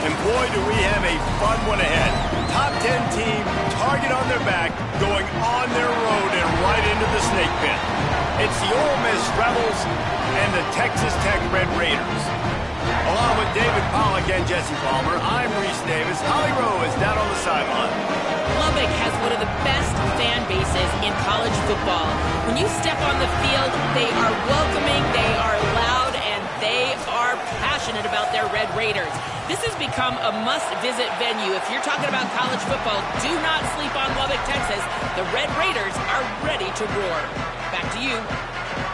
And boy, do we have a fun one ahead. Top 10 team, target on their back, going on their road and right into the snake pit. It's the Ole Miss Rebels and the Texas Tech Red Raiders. Along with David Pollack and Jesse Palmer, I'm Reese Davis. Holly Rowe is down on the sideline. Lubbock has one of the best fan bases in college football. When you step on the field, they are welcoming, they are loud, and they are passionate about their Red Raiders. This has become a must-visit venue. If you're talking about college football, do not sleep on Lubbock, Texas. The Red Raiders are ready to roar. Back to you.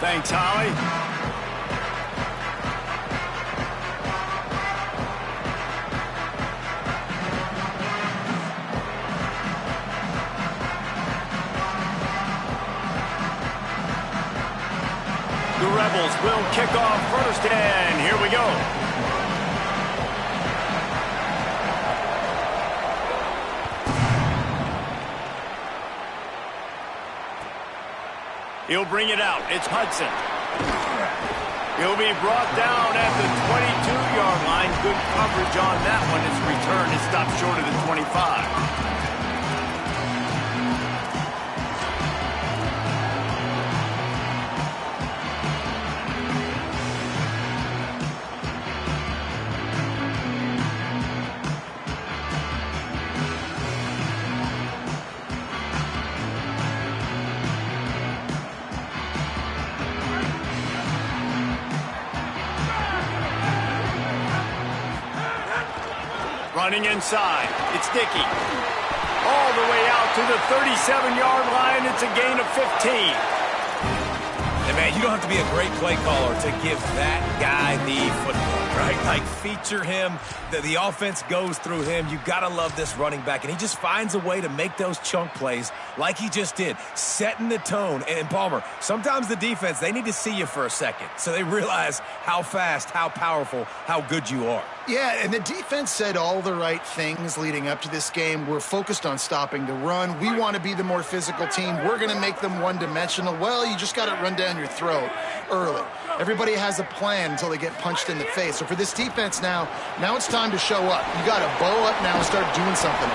Thanks, Holly. The Rebels will kick off first, and here we go. He'll bring it out. It's Hudson. He'll be brought down at the 22-yard line. Good coverage on that one. His return is stopped short of the 25. Running inside, it's Dickey. All the way out to the 37-yard line. It's a gain of 15. And man, you don't have to be a great play caller to give that guy the football, right? Like, feature him. The offense goes through him. You got to love this running back. And he just finds a way to make those chunk plays like he just did, setting the tone. And Palmer, sometimes the defense, they need to see you for a second so they realize how fast, how powerful, how good you are. Yeah, and the defense said all the right things leading up to this game. We're focused on stopping the run. We want to be the more physical team. We're going to make them one-dimensional. Well, you just got to run down your throat early. Everybody has a plan until they get punched in the face. So for this defense now it's time to show up. You got to bow up now and start doing something.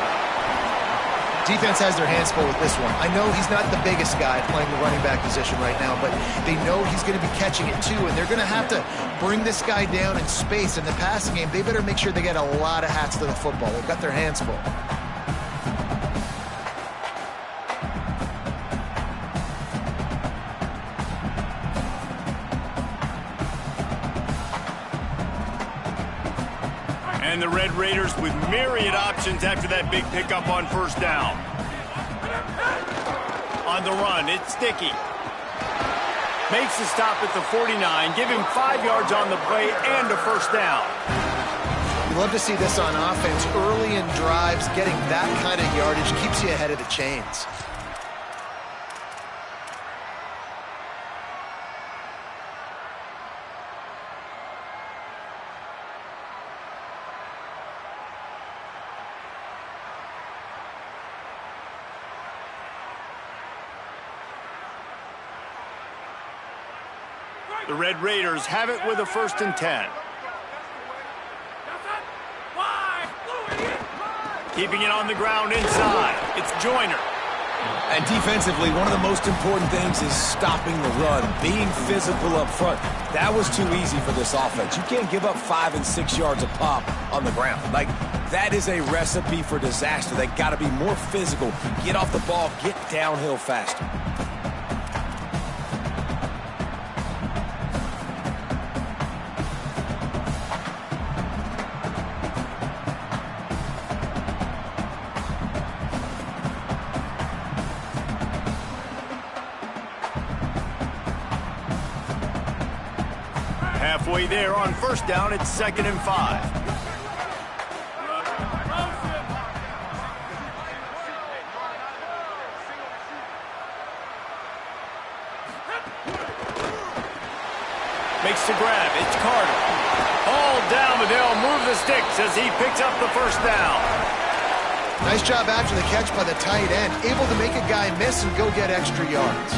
Defense has their hands full with this one. I know he's not the biggest guy playing the running back position right now, but they know he's going to be catching it too, and they're going to have to bring this guy down in space. In the passing game, they better make sure they get a lot of hats to the football. They've got their hands full. And the Red Raiders with myriad options after that big pickup on first down. On the run, it's Dickey. Makes the stop at the 49. Give him 5 yards on the play and a first down. You love to see this on offense. Early in drives, getting that kind of yardage keeps you ahead of the chains. The Red Raiders have it with a 1st and 10. Keeping it on the ground inside. It's Joyner. And defensively, one of the most important things is stopping the run, being physical up front. That was too easy for this offense. You can't give up 5 and 6 yards a pop on the ground. Like, that is a recipe for disaster. They got to be more physical, get off the ball, get downhill faster. Halfway there on first down, it's 2nd and 5. Makes the grab. It's Carter. All down, but they'll move the sticks as he picks up the first down. Nice job after the catch by the tight end. Able to make a guy miss and go get extra yards.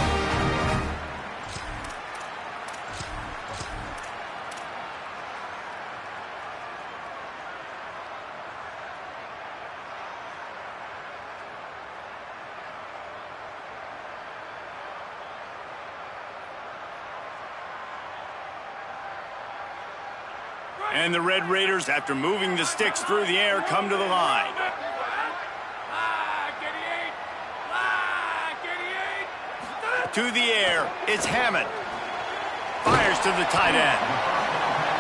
And the Red Raiders, after moving the sticks through the air, come to the line. To the air, it's Hammond. Fires to the tight end.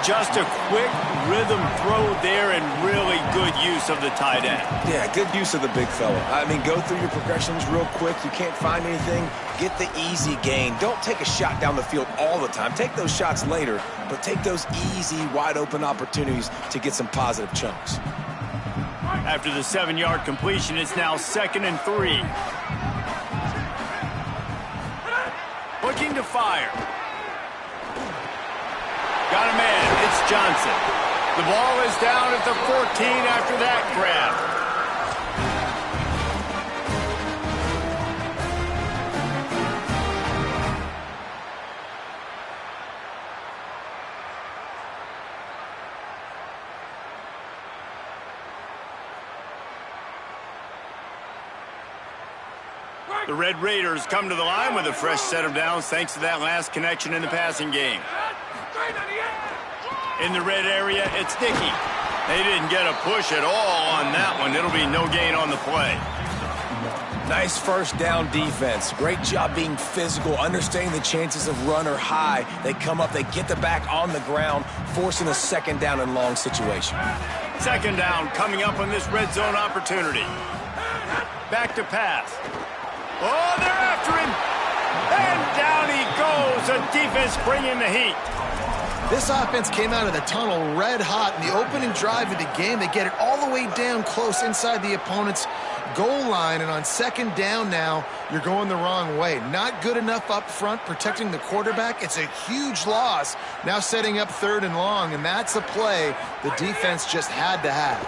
Just a quick rhythm throw there and really good use of the tight end. Yeah, good use of the big fella. I mean, go through your progressions real quick. You can't find anything, get the easy gain. Don't take a shot down the field all the time. Take those shots later, but take those easy, wide-open opportunities to get some positive chunks. After the 7-yard completion, it's now 2nd and 3. Looking to fire. Got a man. It's Johnson. The ball is down at the 14 after that grab. The Red Raiders come to the line with a fresh set of downs thanks to that last connection in the passing game. In the red area, it's Dickey. They didn't get a push at all on that one. It'll be no gain on the play. Nice first down defense. Great job being physical, understanding the chances of run are high. They come up, they get the back on the ground, forcing a 2nd down and long situation. 2nd down coming up on this red zone opportunity. Back to pass. Oh, they're after him. And down he goes. The defense bringing the heat. This offense came out of the tunnel red hot in the opening drive of the game. They get it all the way down close inside the opponent's goal line, and on 2nd down now, you're going the wrong way. Not good enough up front protecting the quarterback. It's a huge loss. Now setting up 3rd and long, and that's a play the defense just had to have.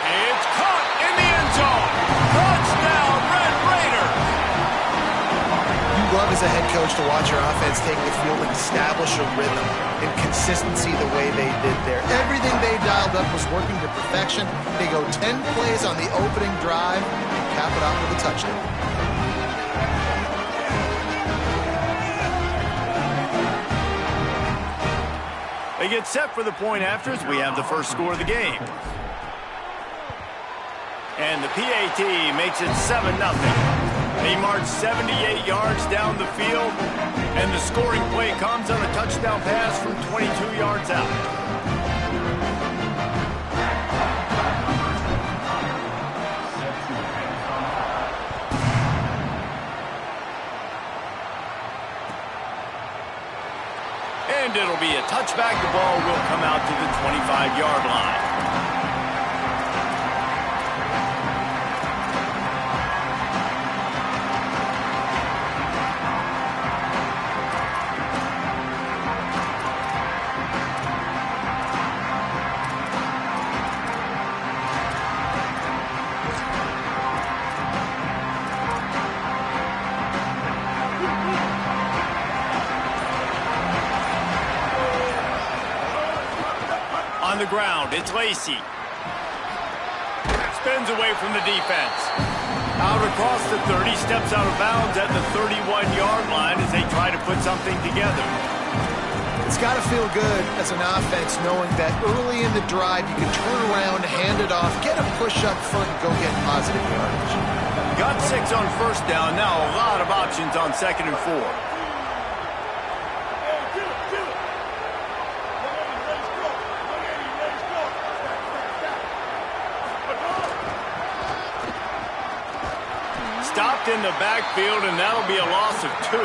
It's caught in the end zone. Touchdown, Red Raiders. You love as a head coach to watch your offense take the field and establish a rhythm and consistency the way they did there. Everything they dialed up was working to perfection. They go 10 plays on the opening drive and cap it off with a touchdown. They get set for the point afters. We have the first score of the game. And the PAT makes it 7-0. They march 78 yards down the field, and the scoring play comes on a touchdown pass from 22 yards out. And it'll be a touchback. The ball will come out to the 25-yard line. On the ground, it's Lacey. Spins away from the defense. Out across the 30, steps out of bounds at the 31-yard line as they try to put something together. It's got to feel good as an offense knowing that early in the drive you can turn around, hand it off, get a push up front, and go get positive yardage. Got 6 on 1st down. Now a lot of options on 2nd and 4. Stopped in the backfield, and that'll be a loss of 2.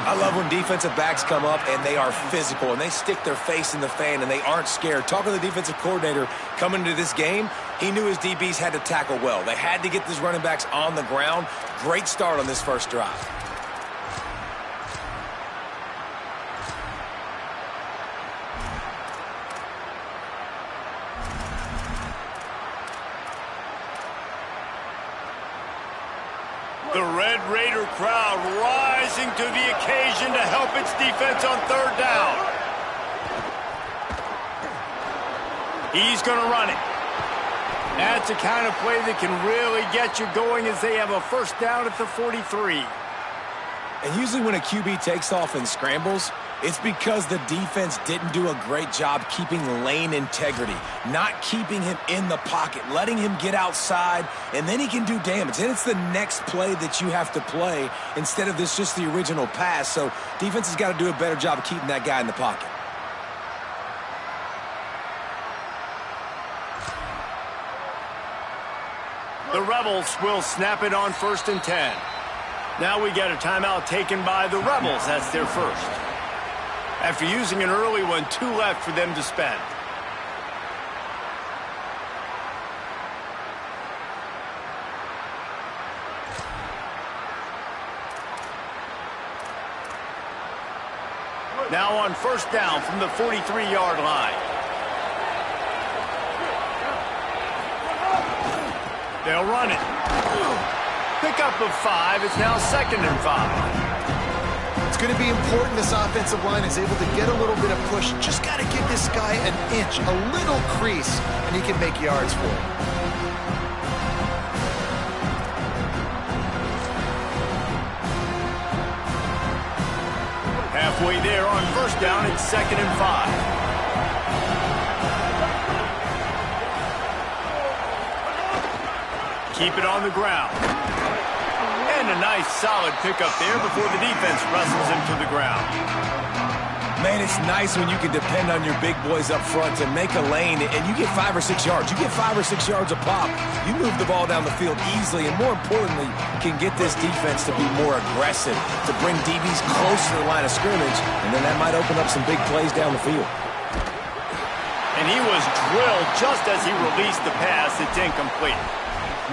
I love when defensive backs come up and they are physical and they stick their face in the fan and they aren't scared. Talking to the defensive coordinator coming into this game, he knew his DBs had to tackle well. They had to get these running backs on the ground. Great start on this first drive. The Red Raider crowd rising to the occasion to help its defense on 3rd down. He's going to run it. That's the kind of play that can really get you going as they have a 1st down at the 43. And usually when a QB takes off and scrambles, It's because the defense didn't do a great job keeping lane integrity, not keeping him in the pocket, letting him get outside, and then he can do damage. And it's the next play that you have to play instead of this just the original pass. So defense has got to do a better job of keeping that guy in the pocket. The Rebels will snap it on 1st and 10. Now we get a timeout taken by the Rebels. That's their first. After using an early one, 2 left for them to spend. Now on 1st down from the 43-yard line. They'll run it. Pickup of 5. It's now 2nd and 5. It's going to be important this offensive line is able to get a little bit of push. Just got to give this guy an inch, a little crease, and he can make yards for it. Halfway there on 1st down, it's 2nd and 5. Keep it on the ground. And a nice solid pickup there before the defense wrestles him to the ground. Man, it's nice when you can depend on your big boys up front to make a lane and you get 5 or 6 yards. You get 5 or 6 yards a pop. You move the ball down the field easily and, more importantly, can get this defense to be more aggressive, to bring DBs close to the line of scrimmage, and then that might open up some big plays down the field. And he was drilled just as he released the pass. It's incomplete.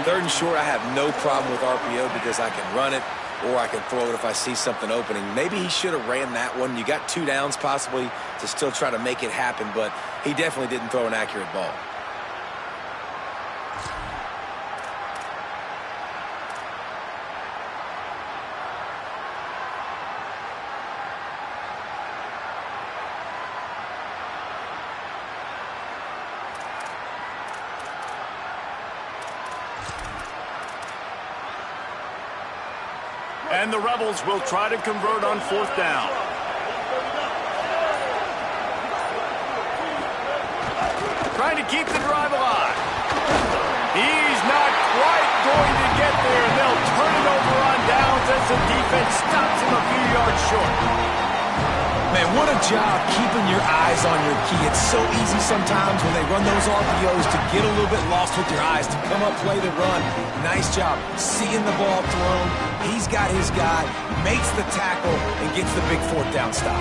3rd and short, I have no problem with RPO because I can run it or I can throw it if I see something opening. Maybe he should have ran that one. You got 2 downs possibly to still try to make it happen, but he definitely didn't throw an accurate ball. And the Rebels will try to convert on 4th down. Trying to keep the drive alive. He's not quite going to get there, and they'll turn it over on downs as the defense stops him a few yards short. Man, what a job keeping your eyes on your key. It's so easy sometimes when they run those RPOs to get a little bit lost with your eyes, to come up, play the run. Nice job seeing the ball thrown. He's got his guy, makes the tackle, and gets the big 4th down stop.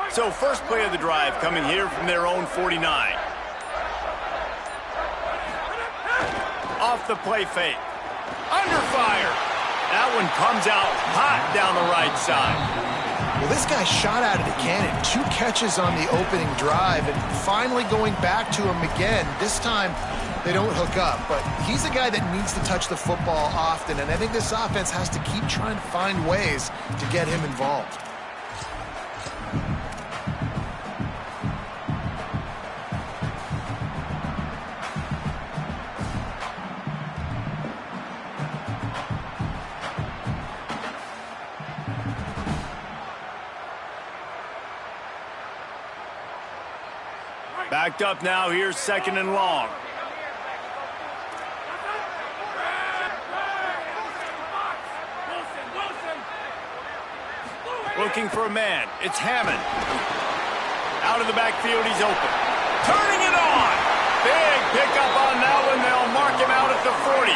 So first play of the drive coming here from their own 49. Off the play fake. Under fire. That one comes out hot down the right side. Well, this guy shot out of the cannon. 2 catches on the opening drive, and finally going back to him again. This time, they don't hook up, but he's a guy that needs to touch the football often, and I think this offense has to keep trying to find ways to get him involved. Backed up now, here's 2nd and long. Looking for a man, it's Hammond. Out of the backfield, he's open. Turning it on! Big pickup on that one, they'll mark him out at the 40.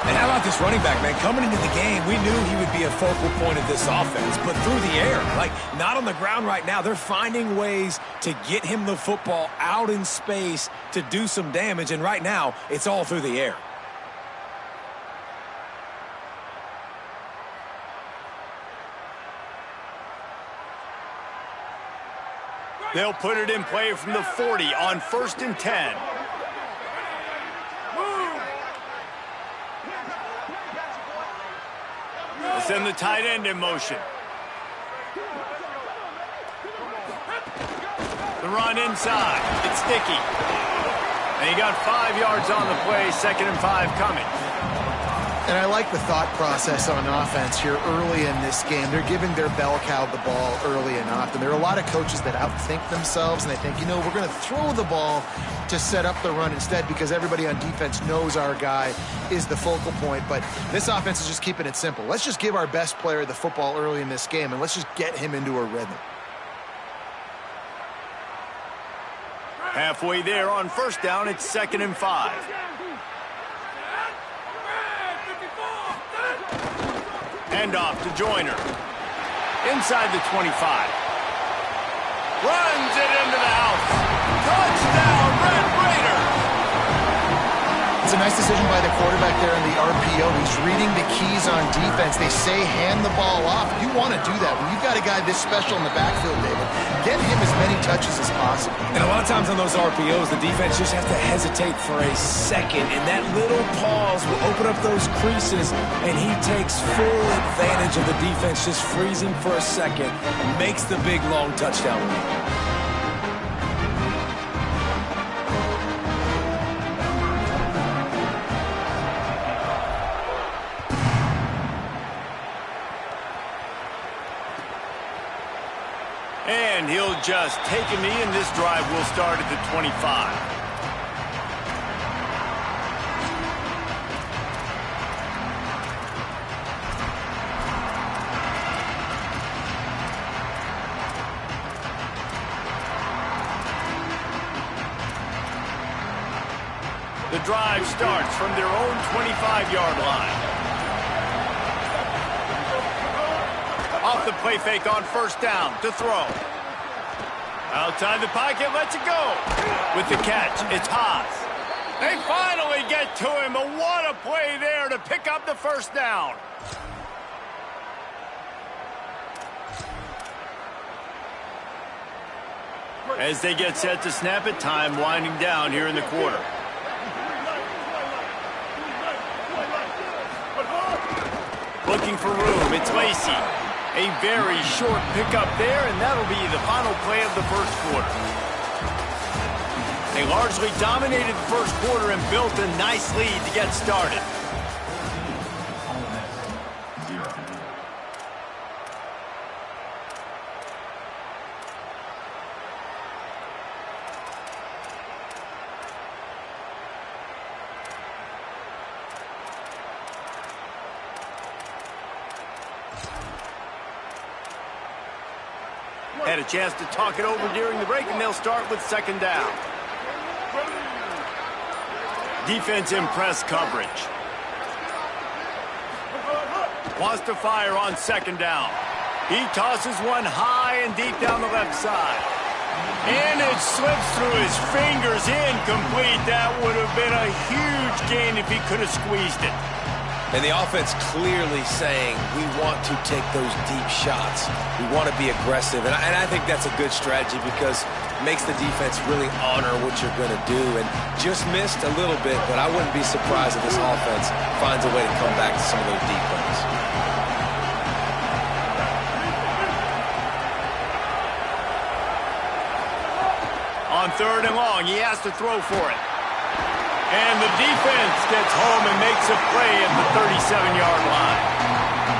And how about this running back, man? Coming into the game, we knew he would be a focal point of this offense, but through the air, like not on the ground right now. They're finding ways to get him the football out in space to do some damage, and right now, it's all through the air. They'll put it in play from the 40 on 1st and 10. Send the tight end in motion. The run inside. It's sticky. And he got 5 yards on the play, 2nd and 5 coming. And I like the thought process on offense here early in this game. They're giving their bell cow the ball early enough. And there are a lot of coaches that outthink themselves, and they think, we're going to throw the ball to set up the run instead because everybody on defense knows our guy is the focal point. But this offense is just keeping it simple. Let's just give our best player the football early in this game, and let's just get him into a rhythm. Halfway there on 1st down, it's 2nd and 5. Hand off to Joyner. Inside the 25. Runs it into the house. Touchdown, Red Raiders! It's a nice decision by the quarterback there in the RPO. He's reading the keys on defense. They say hand the ball off. You want to do that. When you've got a guy this special in the backfield, David, get him as many touches as possible. And a lot of times on those RPOs, the defense just has to hesitate for a second, and that little pause will open up those creases, and he takes full advantage of the defense just freezing for a second, makes the big, long touchdown run. And he'll just take a knee, and this drive will start at the 25. The drive starts from their own 25-yard line. Off the play fake on 1st down to throw. Outside the pocket, lets it go. With the catch, it's Haas. They finally get to him, but what a play there to pick up the 1st down. As they get set to snap it, time winding down here in the quarter. Looking for room, it's Lacey. A very short pickup there, and that'll be the final play of the 1st quarter. They largely dominated the 1st quarter and built a nice lead to get started. Had a chance to talk it over during the break, and they'll start with 2nd down. Defense in press coverage. Wants to fire on 2nd down. He tosses one high and deep down the left side. And it slips through his fingers, incomplete. That would have been a huge gain if he could have squeezed it. And the offense clearly saying, we want to take those deep shots. We want to be aggressive. And I think that's a good strategy because it makes the defense really honor what you're going to do. And just missed a little bit, but I wouldn't be surprised if this offense finds a way to come back to some of those deep ones. On 3rd and long, he has to throw for it. And the defense gets home and makes a play at the 37-yard line.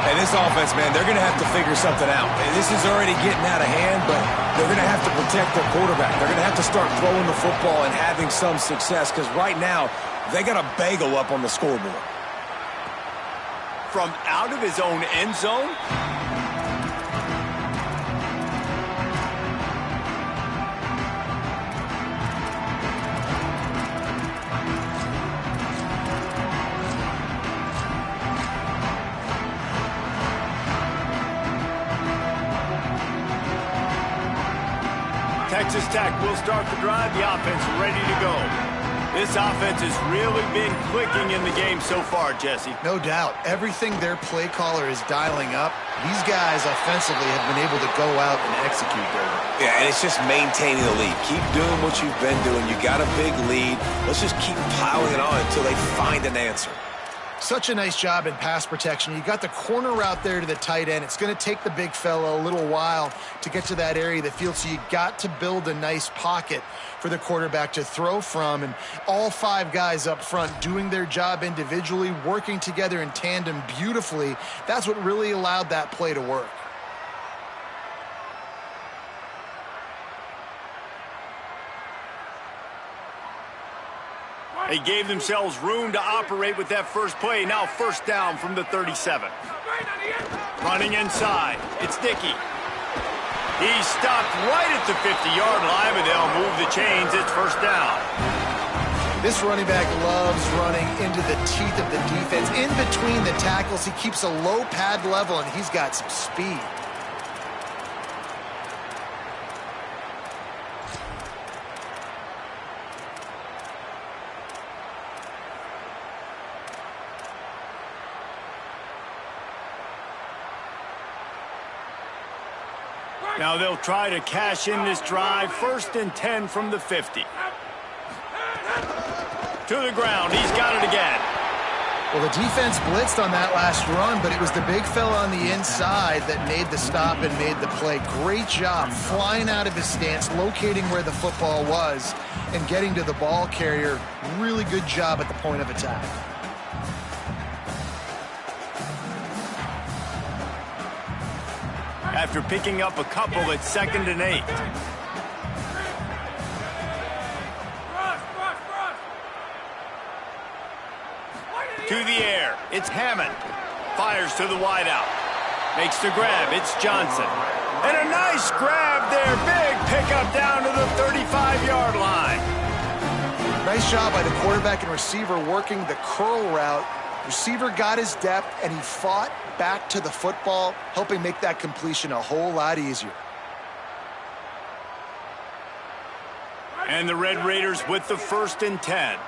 And this offense, man, they're going to have to figure something out. This is already getting out of hand, but they're going to have to protect their quarterback. They're going to have to start throwing the football and having some success because right now they got a bagel up on the scoreboard. From out of his own end zone? Texas Tech will start the drive. The offense ready to go. This offense has really been clicking in the game so far, Jesse. No doubt. Everything their play caller is dialing up, these guys offensively have been able to go out and execute, David. Yeah, and it's just maintaining the lead. Keep doing what you've been doing. You got a big lead. Let's just keep piling it on until they find an answer. Such a nice job in pass protection. You got the corner route there to the tight end. It's going to take the big fella a little while to get to that area of the field, so you got to build a nice pocket for the quarterback to throw from. And all 5 guys up front doing their job individually, working together in tandem beautifully. That's what really allowed that play to work. They gave themselves room to operate with that first play. Now first down from the 37. Running inside. It's Dickey. He's stopped right at the 50-yard line, but they'll move the chains. It's first down. This running back loves running into the teeth of the defense. In between the tackles, he keeps a low pad level, and he's got some speed. Now they'll try to cash in this drive. 1st and 10 from the 50. To the ground. He's got it again. Well, the defense blitzed on that last run, but it was the big fella on the inside that made the stop and made the play. Great job flying out of his stance, locating where the football was, and getting to the ball carrier. Really good job at the point of attack. After picking up a couple, it's 2nd and 8. To the air. It's Hammond. Fires to the wideout. Makes the grab. It's Johnson. And a nice grab there. Big pickup down to the 35-yard line. Nice job by the quarterback and receiver working the curl route. Receiver got his depth, and he fought back to the football, helping make that completion a whole lot easier. And the Red Raiders with the 1st and 10.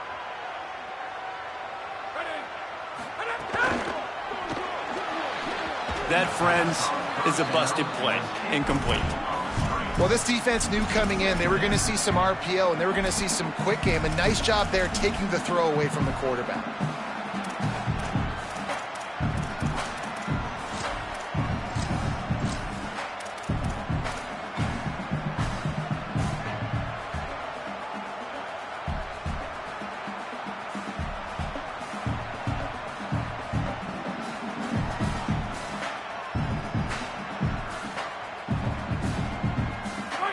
That, friends, is a busted play. Incomplete. Well, this defense knew coming in they were going to see some RPO, and they were going to see some quick game. A nice job there taking the throw away from the quarterback.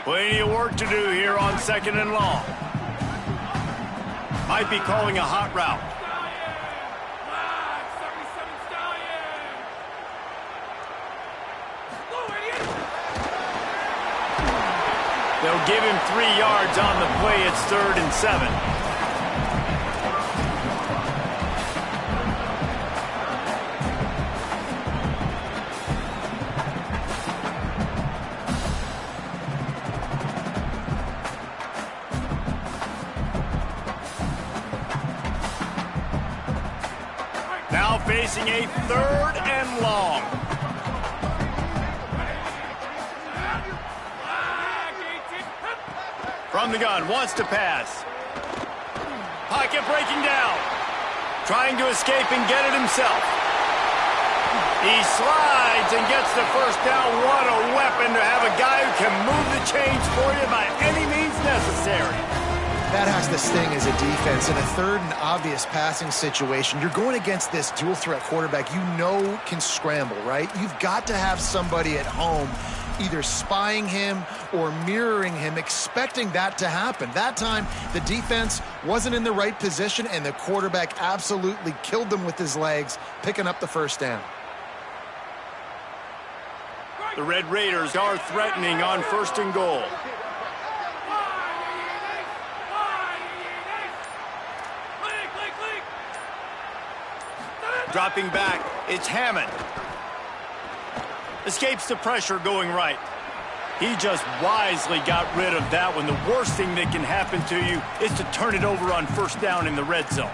Plenty of work to do here on 2nd and long. Might be calling a hot route. They'll give him 3 yards on the play. It's 3rd and 7. Now facing a 3rd and long. From the gun, wants to pass. Pocket breaking down. Trying to escape and get it himself. He slides and gets the first down. What a weapon to have a guy who can move the chains for you by any means necessary. That has to sting as a defense. In a 3rd and obvious passing situation, you're going against this dual threat quarterback you know can scramble, right? You've got to have somebody at home either spying him or mirroring him, expecting that to happen. That time, the defense wasn't in the right position, and the quarterback absolutely killed them with his legs, picking up the first down. The Red Raiders are threatening on 1st and goal. Dropping back, it's Hammond. Escapes the pressure going right. He just wisely got rid of that one. The worst thing that can happen to you is to turn it over on 1st down in the red zone.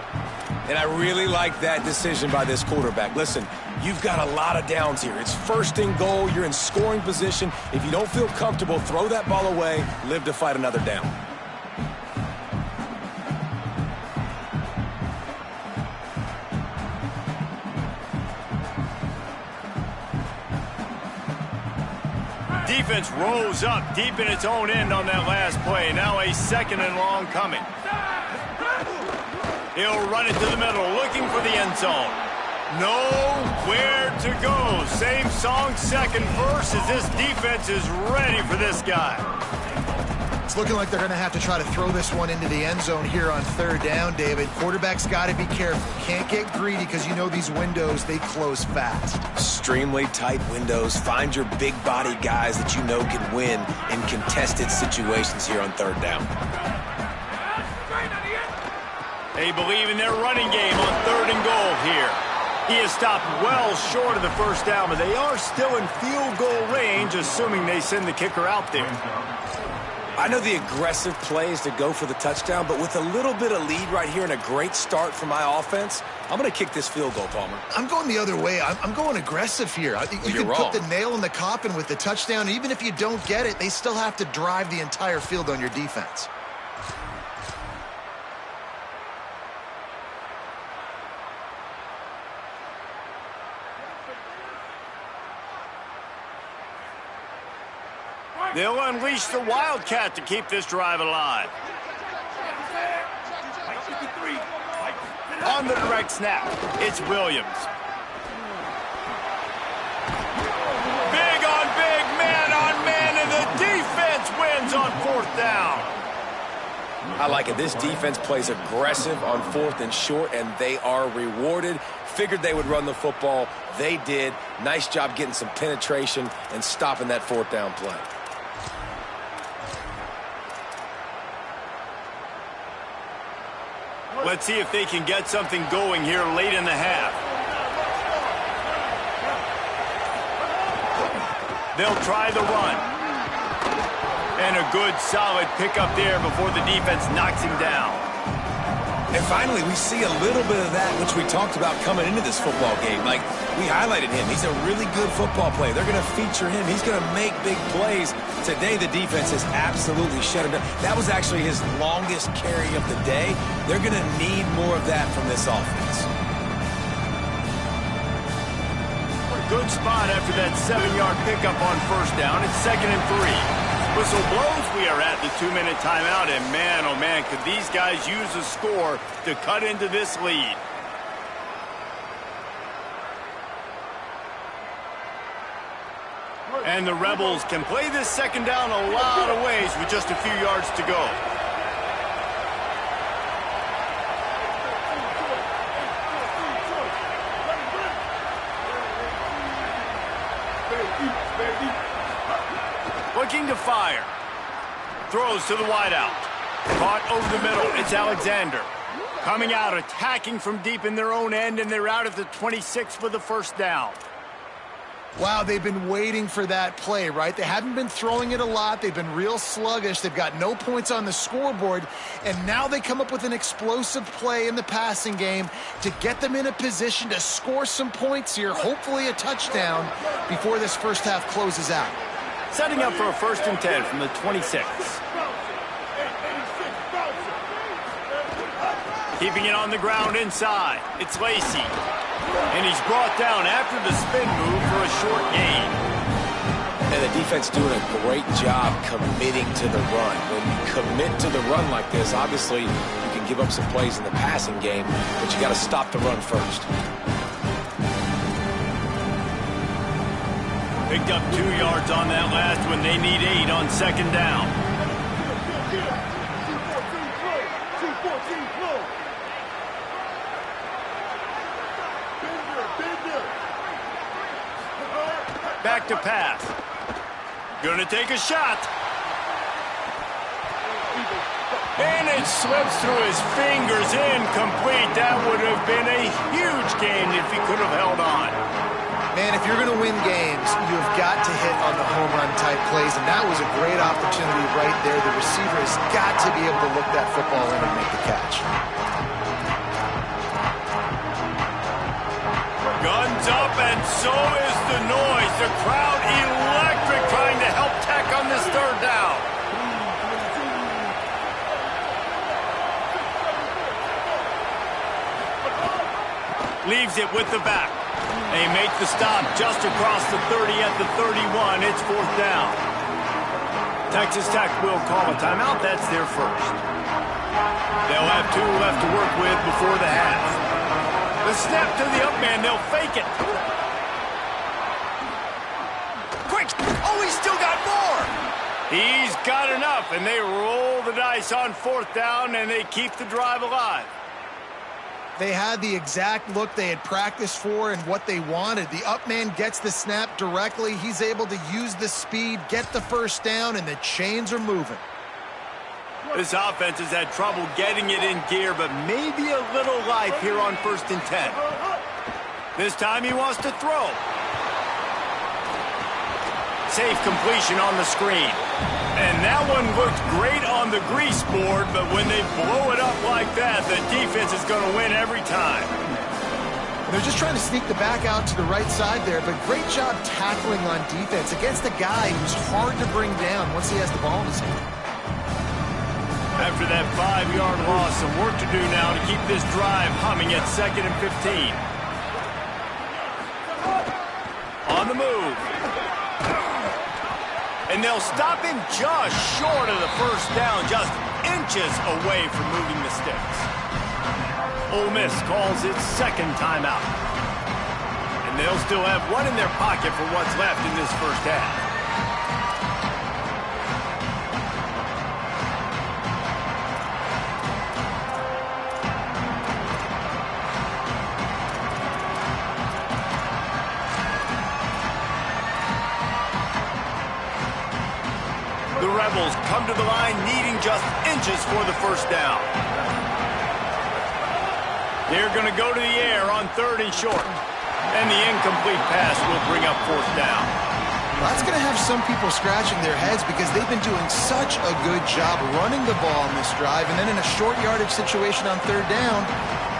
And I really like that decision by this quarterback. Listen, you've got a lot of downs here. It's 1st and goal. You're in scoring position. If you don't feel comfortable, throw that ball away. Live to fight another down. defense rose up deep in its own end on that last play. Now a 2nd and long coming. He'll run it to the middle, looking for the end zone. Nowhere to go. Same song, second verse, as this defense is ready for this guy. It's looking like they're going to have to try to throw this one into the end zone here on 3rd down, David. Quarterback's got to be careful. Can't get greedy because you know these windows, they close fast. Extremely tight windows. Find your big body guys that you know can win in contested situations here on 3rd down. They believe in their running game on 3rd and goal here. He is stopped well short of the 1st down, but they are still in field goal range, assuming they send the kicker out there. I know the aggressive play is to go for the touchdown, but with a little bit of lead right here and a great start for my offense, I'm going to kick this field goal, Palmer. I'm going the other way. I'm going aggressive here. You can put the nail in the coffin with the touchdown. Even if you don't get it, they still have to drive the entire field on your defense. They'll unleash the Wildcat to keep this drive alive. On the direct snap, it's Williams. Big on big, man on man, and the defense wins on 4th down. I like it. This defense plays aggressive on 4th and short, and they are rewarded. Figured they would run the football. They did. Nice job getting some penetration and stopping that 4th down play. Let's see if they can get something going here late in the half. They'll try the run. And a good, solid pickup there before the defense knocks him down. And finally, we see a little bit of that, which we talked about coming into this football game. Like, we highlighted him. He's a really good football player. They're going to feature him. He's going to make big plays. Today, the defense has absolutely shut him down. That was actually his longest carry of the day. They're going to need more of that from this offense. Good spot after that 7-yard pickup on 1st down. It's 2nd and 3. Whistle blows, we are at the 2-minute timeout, and man, oh man, could these guys use a score to cut into this lead. And the Rebels can play this 2nd down a lot of ways with just a few yards to go. Looking to fire. Throws to the wideout. Caught over the middle. It's Alexander. Coming out, attacking from deep in their own end, and they're out at the 26 for the 1st down. Wow, they've been waiting for that play, right? They haven't been throwing it a lot. They've been real sluggish. They've got no points on the scoreboard, and now they come up with an explosive play in the passing game to get them in a position to score some points here, hopefully a touchdown, before this 1st half closes out. Setting up for a 1st and 10 from the 26. Keeping it on the ground inside. It's Lacey. And he's brought down after the spin move for a short gain. And the defense doing a great job committing to the run. When you commit to the run like this, obviously you can give up some plays in the passing game, but you got to stop the run first. Picked up 2 yards on that last one. They need 8 on 2nd down. Back to pass. Gonna take a shot. And it slips through his fingers, incomplete. That would have been a huge gain if he could have held on. Man, if you're going to win games, you've got to hit on the home run type plays, and that was a great opportunity right there. The receiver has got to be able to look that football in and make the catch. Guns up, and so is the noise. The crowd electric, trying to help Tech on this 3rd down. Leaves it with the back. They make the stop just across the 30 at the 31. It's 4th down. Texas Tech will call a timeout. That's their first. They'll have 2 left to work with before the half. The snap to the up man. They'll fake it. Quick. Oh, he's still got more. He's got enough, and they roll the dice on 4th down, and they keep the drive alive. They had the exact look they had practiced for and what they wanted. The up man gets the snap directly. He's able to use the speed, get the first down, and the chains are moving. This offense has had trouble getting it in gear, but maybe a little life here on 1st and 10. This time he wants to throw. Safe completion on the screen. And that one looked great on the grease board, but when they blow it up like that, the defense is going to win every time. They're just trying to sneak the back out to the right side there, but great job tackling on defense against a guy who's hard to bring down once he has the ball in his hand. After that 5-yard loss, some work to do now to keep this drive humming at 2nd and 15. On the move. And they'll stop him just short of the first down, just inches away from moving the sticks. Ole Miss calls its 2nd timeout. And they'll still have 1 in their pocket for what's left in this first half. The Rebels come to the line needing just inches for the first down. They're going to go to the air on 3rd and short. And the incomplete pass will bring up 4th down. Well, that's going to have some people scratching their heads because they've been doing such a good job running the ball in this drive. And then in a short yardage situation on 3rd down,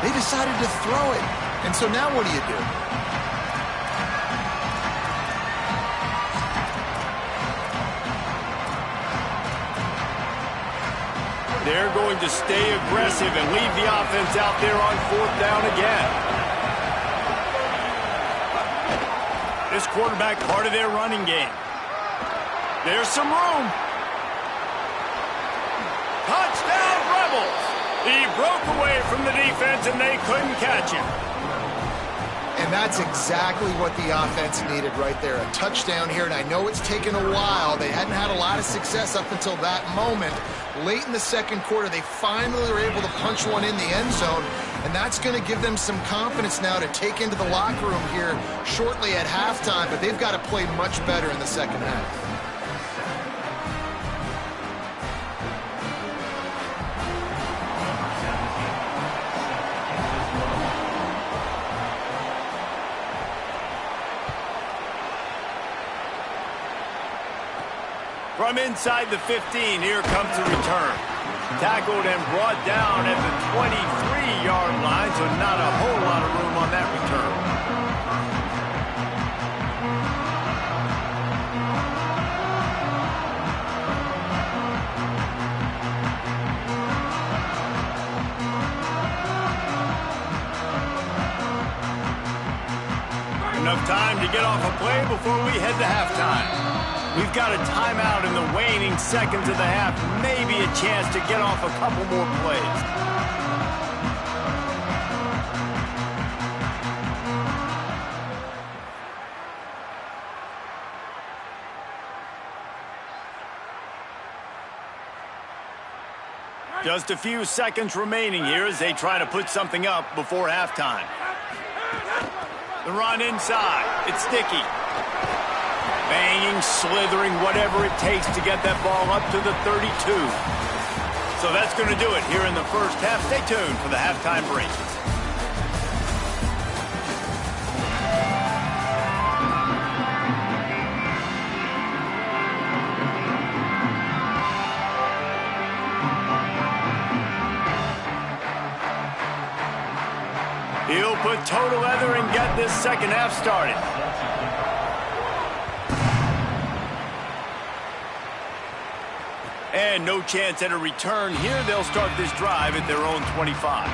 they decided to throw it. And so now what do you do? They're going to stay aggressive and leave the offense out there on 4th down again. This quarterback part of their running game. There's some room. Touchdown, Rebels! He broke away from the defense and they couldn't catch him. And that's exactly what the offense needed right there. A touchdown here, and I know it's taken a while. They hadn't had a lot of success up until that moment. Late in the 2nd quarter, they finally were able to punch one in the end zone, and that's going to give them some confidence now to take into the locker room here shortly at halftime, but they've got to play much better in the 2nd half. From inside the 15, here comes the return. Tackled and brought down at the 23-yard line, so not a whole lot of room on that return. Enough time to get off a play before we head to halftime. We've got a timeout in the waning seconds of the half. Maybe a chance to get off a couple more plays. Just a few seconds remaining here as they try to put something up before halftime. The run inside. It's sticky. Banging, slithering, whatever it takes to get that ball up to the 32. So that's going to do it here in the first half. Stay tuned for the halftime break. He'll put total leather and get this 2nd half started. And no chance at a return here. They'll start this drive at their own 25.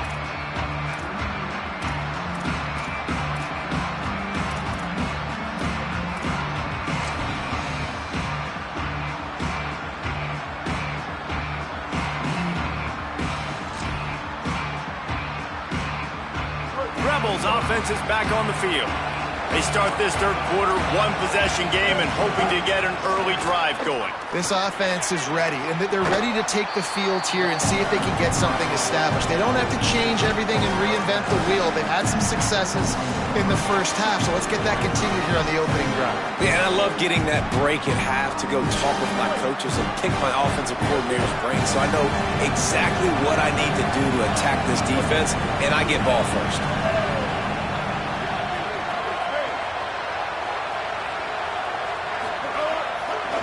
is back on the field. They start this third quarter, one-possession game, and hoping to get an early drive going. This offense is ready, and they're ready to take the field here and see if they can get something established. They don't have to change everything and reinvent the wheel. They've had some successes in the first half, so let's get that continued here on the opening drive. Yeah, and I love getting that break at half to go talk with my coaches and pick my offensive coordinator's brain so I know exactly what I need to do to attack this defense, and I get ball first.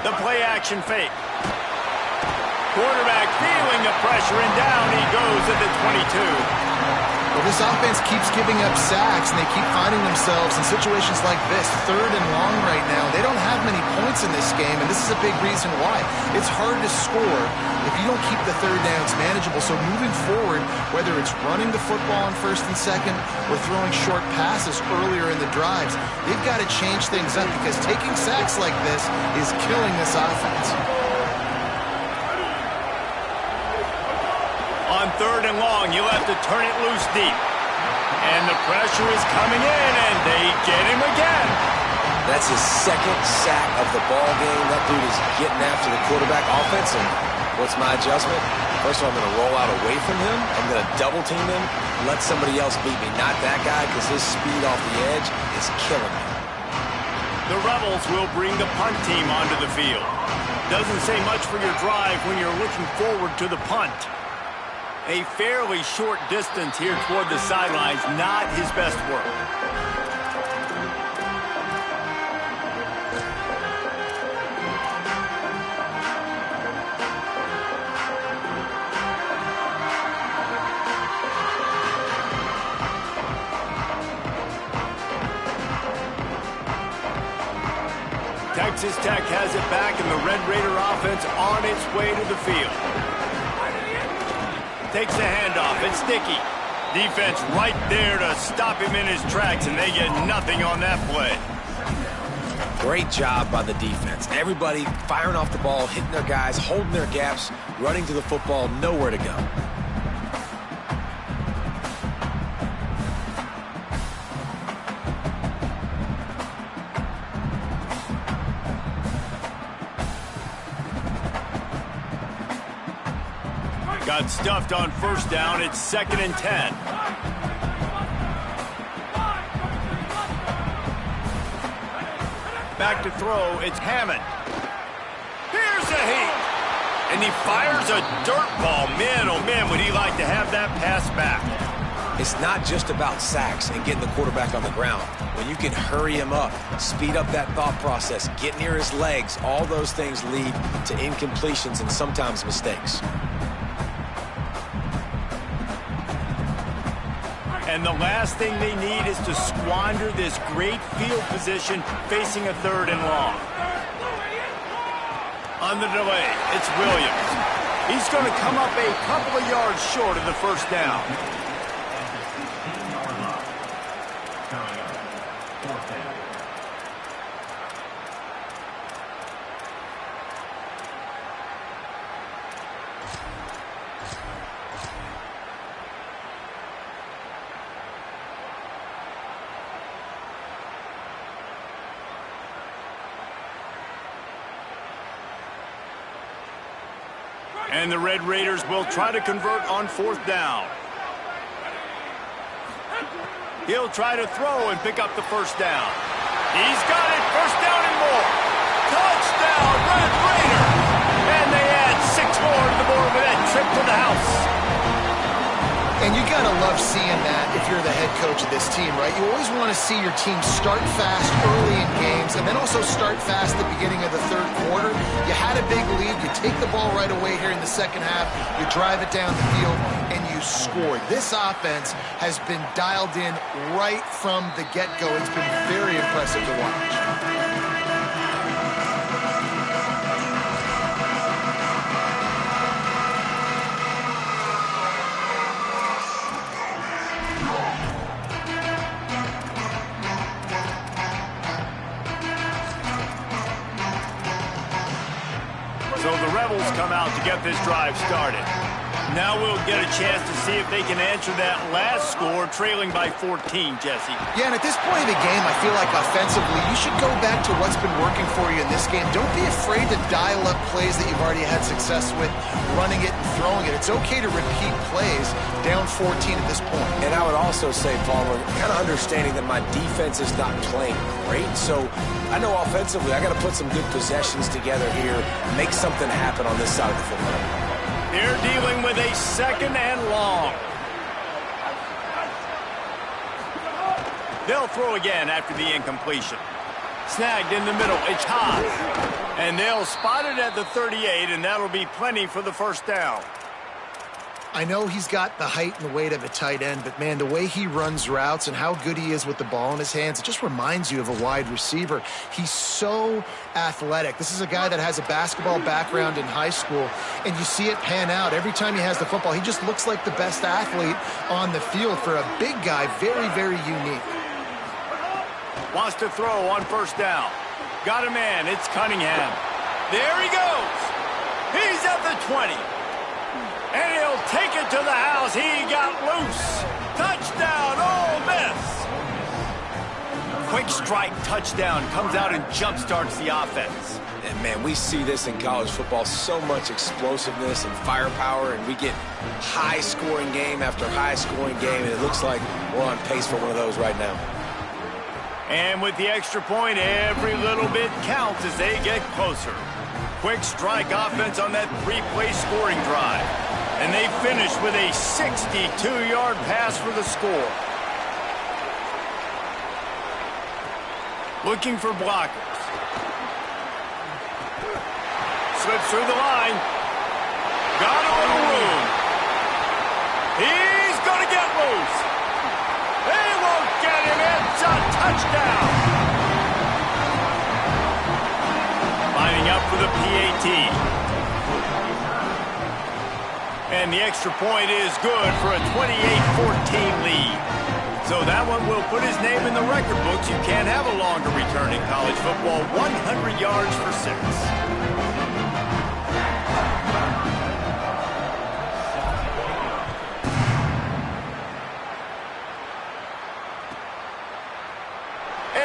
The play-action fake. Quarterback feeling the pressure, and down he goes at the 22. Well, this offense keeps giving up sacks, and they keep finding themselves in situations like this, third and long right now. They don't have many points in this game, and this is a big reason why. It's hard to score if you don't keep the third downs manageable. So moving forward, whether it's running the football on first and second or throwing short passes earlier in the drives, they've got to change things up because taking sacks like this is killing this offense. On third and long, you'll have to turn it loose deep. And the pressure is coming in, and they get him again. That's his second sack of the ball game. That dude is getting after the quarterback offense. And what's my adjustment? First of all, I'm going to roll out away from him. I'm going to double team him, let somebody else beat me. Not that guy, because his speed off the edge is killing me. The Rebels will bring the punt team onto the field. Doesn't say much for your drive when you're looking forward to the punt. A fairly short distance here toward the sidelines, not his best work. Texas Tech has it back, and the Red Raider offense on its way to the field. Takes the handoff. It's sticky. Defense right there to stop him in his tracks, and they get nothing on that play. Great job by the defense. Everybody firing off the ball, hitting their guys, holding their gaps, running to the football, nowhere to go. Got stuffed on first down. It's 2nd and 10. Back to throw. It's Hammond. Here's a heat. And he fires a dirt ball. Man, oh man, would he like to have that pass back. It's not just about sacks and getting the quarterback on the ground. When you can hurry him up, speed up that thought process, get near his legs, all those things lead to incompletions and sometimes mistakes. And the last thing they need is to squander this great field position facing a 3rd and long. On the delay, it's Williams. He's going to come up a couple of yards short of the first down. And the Red Raiders will try to convert on 4th down. He'll try to throw and pick up the first down. He's got it. First down and more. Touchdown, Red Raider. And they add 6 more to the board with that trip to the house. And you got to love seeing that if you're the head coach of this team, right? You always want to see your team start fast early in games and then also start fast at the beginning of the 3rd quarter. You had a big lead. You take the ball right away here in the 2nd half. You drive it down the field, and you scored. This offense has been dialed in right from the get-go. It's been very impressive to watch. So the Rebels come out to get this drive started. Now we'll get a chance to see if they can answer that last score, trailing by 14, Jesse. Yeah, and at this point of the game, I feel like offensively, you should go back to what's been working for you in this game. Don't be afraid to dial up plays that you've already had success with, running it and throwing it. It's okay to repeat plays down 14 at this point. And I would also say, Palmer, kind of understanding that my defense is not playing great, so I know offensively I got to put some good possessions together here, make something happen on this side of the football. They're dealing with a 2nd and long. They'll throw again after the incompletion. Snagged in the middle. It's high. And they'll spot it at the 38, and that'll be plenty for the first down. I know he's got the height and the weight of a tight end, but, man, the way he runs routes and how good he is with the ball in his hands, it just reminds you of a wide receiver. He's so athletic. This is a guy that has a basketball background in high school, and you see it pan out. Every time he has the football, he just looks like the best athlete on the field. For a big guy, very, very unique. Wants to throw on first down. Got a man. It's Cunningham. There he goes. He's at the 20. And he'll take it to the house. He got loose. Touchdown, Ole Miss. Quick strike touchdown. Comes out and jump-starts the offense. And, man, we see this in college football, so much explosiveness and firepower, and we get high-scoring game after high-scoring game, and it looks like we're on pace for one of those right now. And with the extra point, every little bit counts as they get closer. Quick strike offense on that 3-play scoring drive. And they finish with a 62-yard pass for the score. Looking for blockers. Slips through the line. Got a little room. He's going to get loose. They won't get him. It's a touchdown. Lining up for the PAT. And the extra point is good for a 28-14 lead. So that one will put his name in the record books. You can't have a longer return in college football. 100 yards for 6.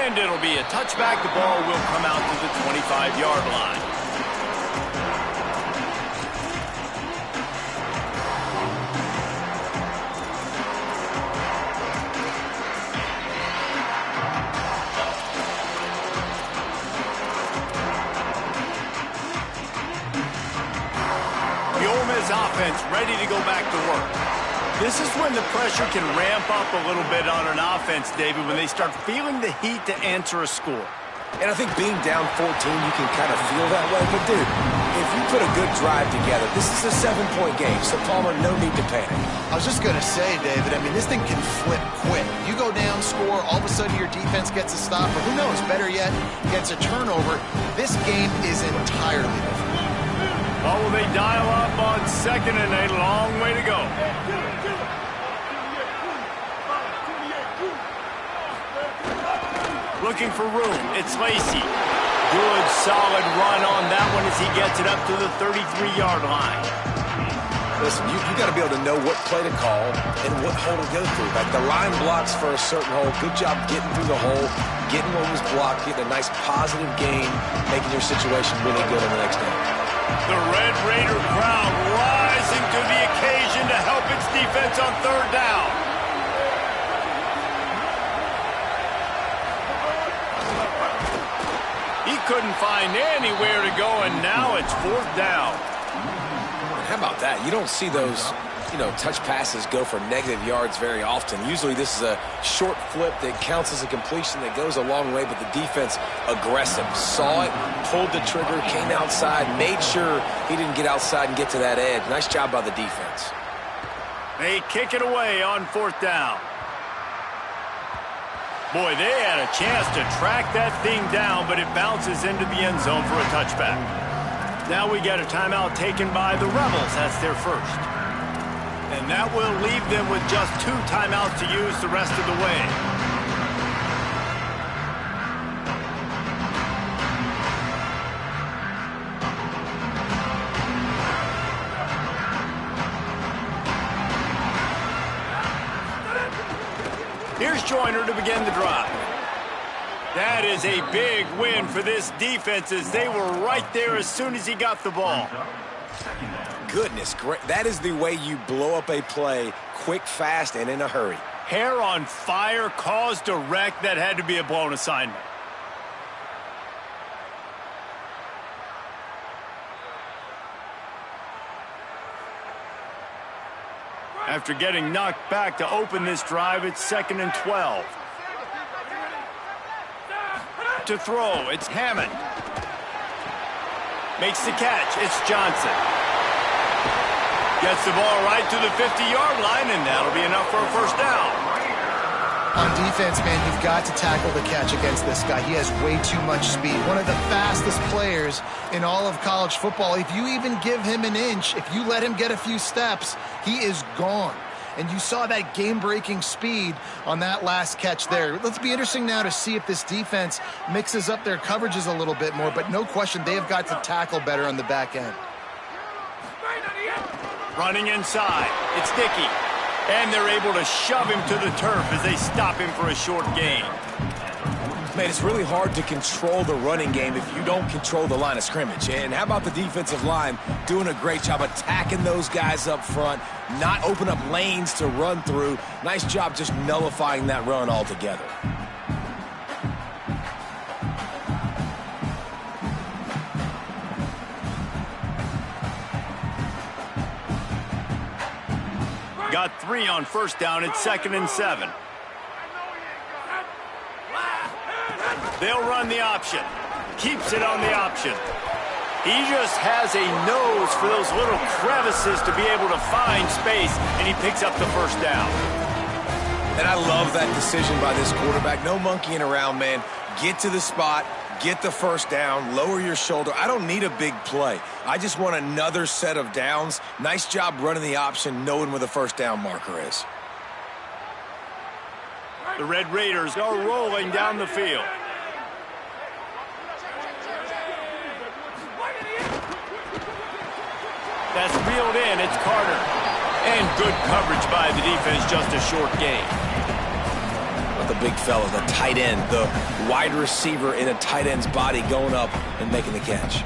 And it'll be a touchback. The ball will come out to the 25-yard line. Offense ready to go back to work. This is when the pressure can ramp up a little bit on an offense, David, when they start feeling the heat to answer a score. And I think being down 14, you can kind of feel that way. But, dude, if you put a good drive together, this is a 7-point game. So, Palmer, no need to panic. I was just going to say, David, I mean, this thing can flip quick. You go down, score, all of a sudden your defense gets a stop, or who knows, better yet, gets a turnover. This game is entirely different. Oh, will they dial up on 2nd and a long way to go. Looking for room. It's Lacey. Good, solid run on that one as he gets it up to the 33-yard line. Listen, you got to be able to know what play to call and what hole to go through. Like the line blocks for a certain hole. Good job getting through the hole, getting what was blocked, getting a nice positive gain, making your situation really good on the next down. The Red Raider crowd rising to the occasion to help its defense on 3rd down. He couldn't find anywhere to go, and now it's 4th down. How about that? You don't see those, touch passes go for negative yards very often. Usually this is a short flip that counts as a completion that goes a long way, but the defense aggressive. Saw it, pulled the trigger, came outside, made sure he didn't get outside and get to that edge. Nice job by the defense. They kick it away on 4th down. Boy, they had a chance to track that thing down, but it bounces into the end zone for a touchback. Now we got a timeout taken by the Rebels. That's their first. And that will leave them with just 2 timeouts to use the rest of the way. Joyner to begin the drive. That is a big win for this defense as they were right there as soon as he got the ball. Goodness, great. That is the way you blow up a play quick, fast, and in a hurry. Hair on fire, caused a wreck. That had to be a blown assignment. After getting knocked back to open this drive, it's 2nd and 12. To throw, it's Hammond. Makes the catch, it's Johnson. Gets the ball right to the 50-yard line, and that'll be enough for a first down. On defense, man, you've got to tackle the catch against this guy. He has way too much speed. One of the fastest players in all of college football. If you even give him an inch, if you let him get a few steps, he is gone. And you saw that game-breaking speed on that last catch there. Let's be interesting now to see if this defense mixes up their coverages a little bit more. But no question, they have got to tackle better on the back end. Running inside, it's Dickey. And they're able to shove him to the turf as they stop him for a short gain. Man, it's really hard to control the running game if you don't control the line of scrimmage. And how about the defensive line doing a great job attacking those guys up front, not open up lanes to run through. Nice job just nullifying that run altogether. Got 3 on first down. It's 2nd and 7. They'll run the option. Keeps it on the option. He just has a nose for those little crevices to be able to find space, and he picks up the first down. And I love that decision by this quarterback. No monkeying around, man. Get to the spot, get the first down, lower your shoulder. I don't need a big play. I just want another set of downs. Nice job running the option, knowing where the first down marker is. The Red Raiders are rolling down the field. That's reeled in. It's Carter. And good coverage by the defense, just a short gain. But the big fella, the tight end, the wide receiver in a tight end's body going up and making the catch.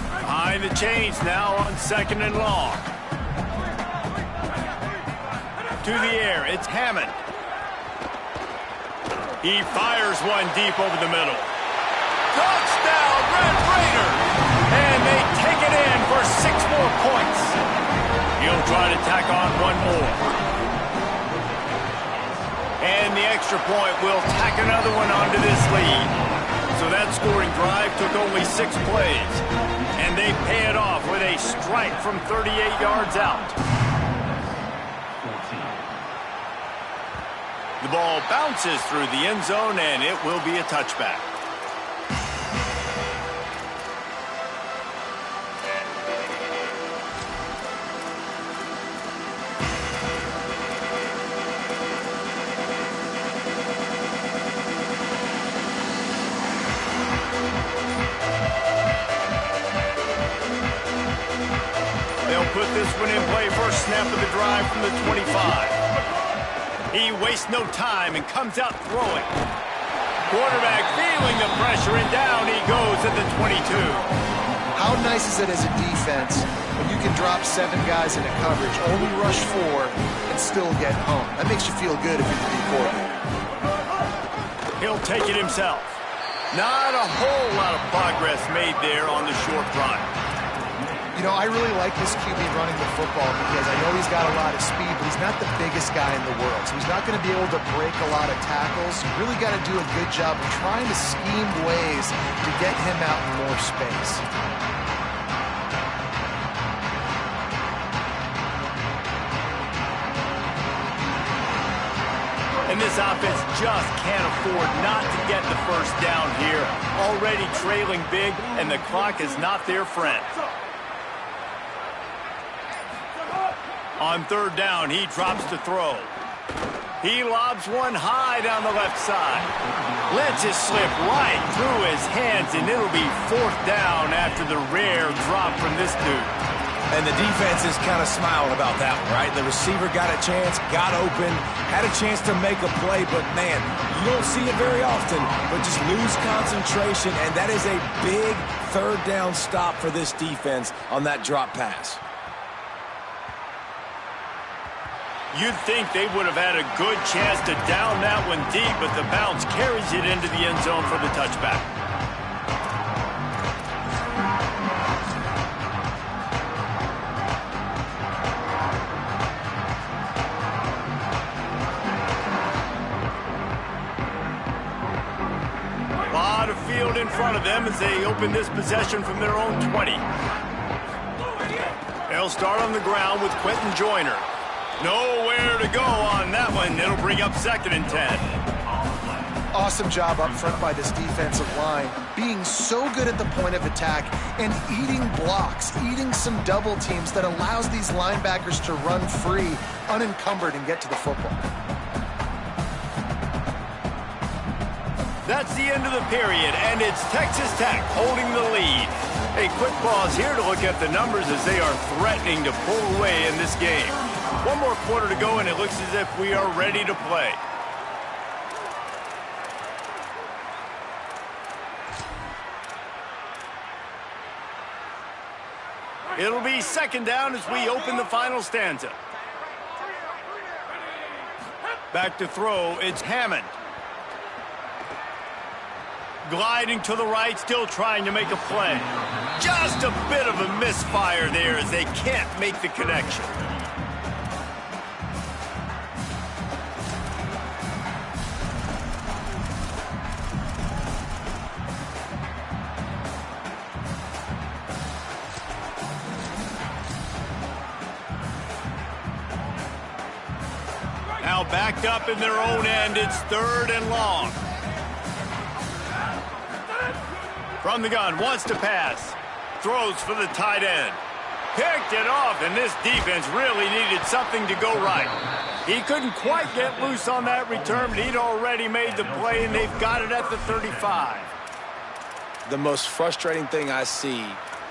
Behind the chains now on 2nd and long. To the air, it's Hammond. He fires one deep over the middle. Touchdown, Red Raiders! And they take it in for 6 more points. He'll try to tack on one more. And the extra point will tack another one onto this lead. So that scoring drive took only 6 plays. And they pay it off with a strike from 38 yards out. The ball bounces through the end zone, and it will be a touchback. They'll put this one in play. First snap of the drive from the 25. He wastes no time and comes out throwing. Quarterback feeling the pressure, and down he goes at the 22. How nice is it as a defense when you can drop 7 guys into coverage, only rush 4, and still get home? That makes you feel good if you're the D coordinator. He'll take it himself. Not a whole lot of progress made there on the short run. You know, I really like this QB running the football because I know he's got a lot of speed, but he's not the biggest guy in the world. So he's not going to be able to break a lot of tackles. You really got to do a good job of trying to scheme ways to get him out in more space. And this offense just can't afford not to get the first down here. Already trailing big, and the clock is not their friend. On 3rd down, he drops to throw. He lobs one high down the left side. Lets it slip right through his hands, and it'll be 4th down after the rare drop from this dude. And the defense is kind of smiling about that one, right? The receiver got a chance, got open, had a chance to make a play, but man, you don't see it very often, but just lose concentration, and that is a big 3rd down stop for this defense on that drop pass. You'd think they would have had a good chance to down that one deep, but the bounce carries it into the end zone for the touchback. Field in front of them as they open this possession from their own 20. They'll start on the ground with Quentin Joyner. Nowhere to go on that one. It'll bring up 2nd and 10. Awesome job up front by this defensive line, being so good at the point of attack and eating blocks, eating some double teams that allows these linebackers to run free, unencumbered, and get to the football. That's the end of the period, and it's Texas Tech holding the lead. A quick pause here to look at the numbers as they are threatening to pull away in this game. One more quarter to go, and it looks as if we are ready to play. It'll be 2nd down as we open the final stanza. Back to throw, it's Hammond. Gliding to the right, still trying to make a play. Just a bit of a misfire there as they can't make the connection. Now backed up in their own end, it's 3rd and long. From the gun, wants to pass. Throws for the tight end. Picked it off, and this defense really needed something to go right. He couldn't quite get loose on that return, but he'd already made the play, and they've got it at the 35. The most frustrating thing I see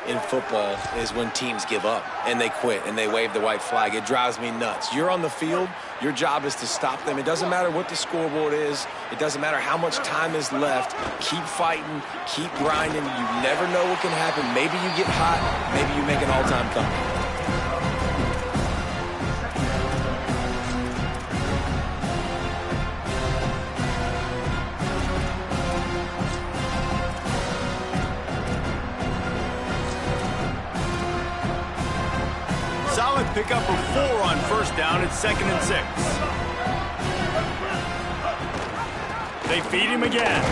in football is when teams give up and they quit and they wave the white flag. It drives me nuts. You're on the field. Your job is to stop them. It doesn't matter what the scoreboard is. It doesn't matter how much time is left. Keep fighting. Keep grinding. You never know what can happen. Maybe you get hot. Maybe you make an all-time comeback. Solid pickup of 4 on 1st down. It's 2nd and 6. They feed him again.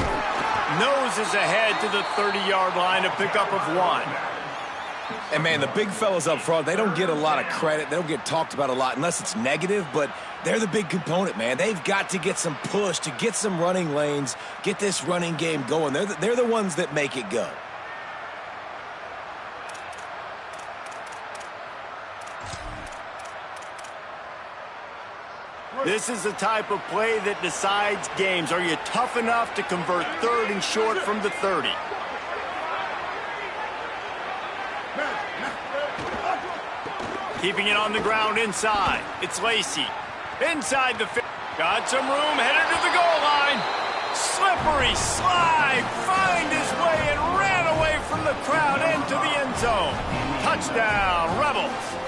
Noses ahead to the 30-yard line, a pickup of 1. And, man, the big fellas up front, they don't get a lot of credit. They don't get talked about a lot unless it's negative, but they're the big component, man. They've got to get some push, to get some running lanes, get this running game going. They're the ones that make it go. This is the type of play that decides games. Are you tough enough to convert 3rd and short from the 30? Keeping it on the ground inside. It's Lacey. Inside the 50. Got some room, headed to the goal line. Slippery slide. Find his way and ran away from the crowd into the end zone. Touchdown, Rebels.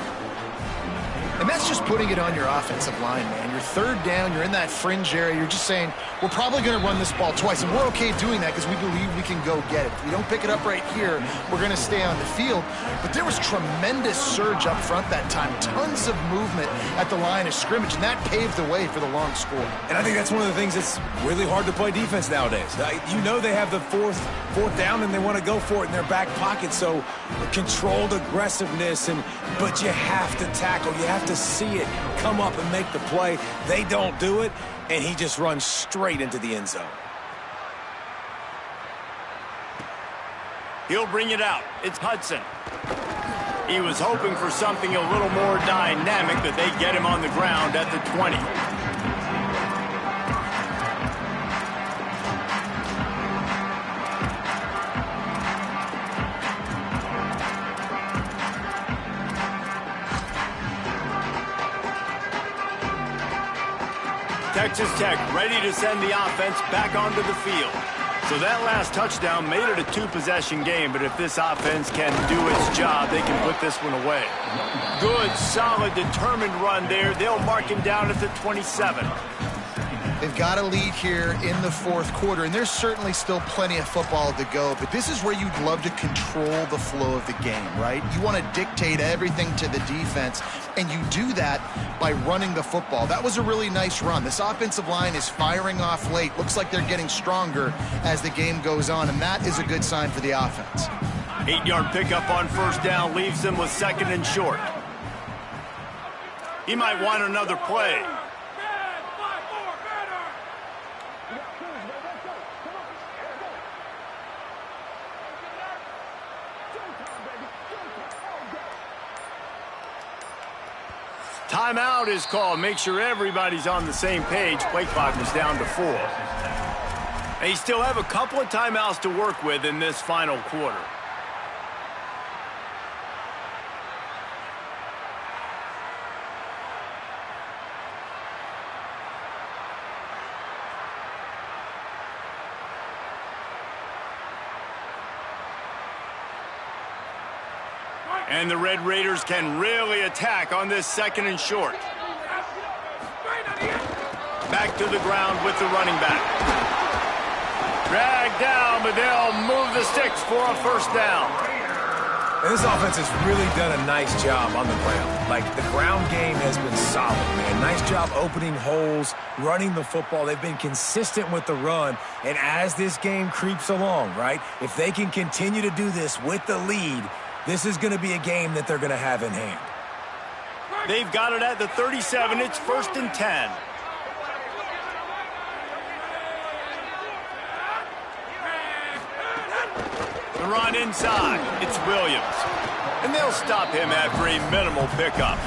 And that's just putting it on your offensive line, man. You're 3rd down, you're in that fringe area, you're just saying, we're probably going to run this ball twice, and we're okay doing that because we believe we can go get it. If we don't pick it up right here, we're going to stay on the field. But there was tremendous surge up front that time, tons of movement at the line of scrimmage, and that paved the way for the long score. And I think that's one of the things that's really hard to play defense nowadays. You know they have the fourth down, and they want to go for it in their back pocket, so controlled aggressiveness, but you have to tackle, you have to see it come up and make the play. They don't do it, and he just runs straight into the end zone. He'll bring it out. It's Hudson. He was hoping for something a little more dynamic, but they get him on the ground at the 20. Texas Tech ready to send the offense back onto the field. So that last touchdown made it a two-possession game, but if this offense can do its job, they can put this one away. Good, solid, determined run there. They'll mark him down at the 27. They've got a lead here in the fourth quarter, and there's certainly still plenty of football to go, but this is where you'd love to control the flow of the game, right? You want to dictate everything to the defense, and you do that by running the football. That was a really nice run. This offensive line is firing off late. Looks like they're getting stronger as the game goes on, and that is a good sign for the offense. 8-yard pickup on first down leaves them with second and short. He might want another play. Timeout is called. Make sure everybody's on the same page. Play clock is down to 4. They still have a couple of timeouts to work with in this final quarter. And the Red Raiders can really attack on this second and short. Back to the ground with the running back. Dragged down, but they'll move the sticks for a first down. And this offense has really done a nice job on the ground. Like, the ground game has been solid, man. Nice job opening holes, running the football. They've been consistent with the run. And as this game creeps along, right, if they can continue to do this with the lead, this is going to be a game that they're going to have in hand. They've got it at the 37. It's 1st and 10. The run inside. It's Williams. And they'll stop him after a minimal pickup.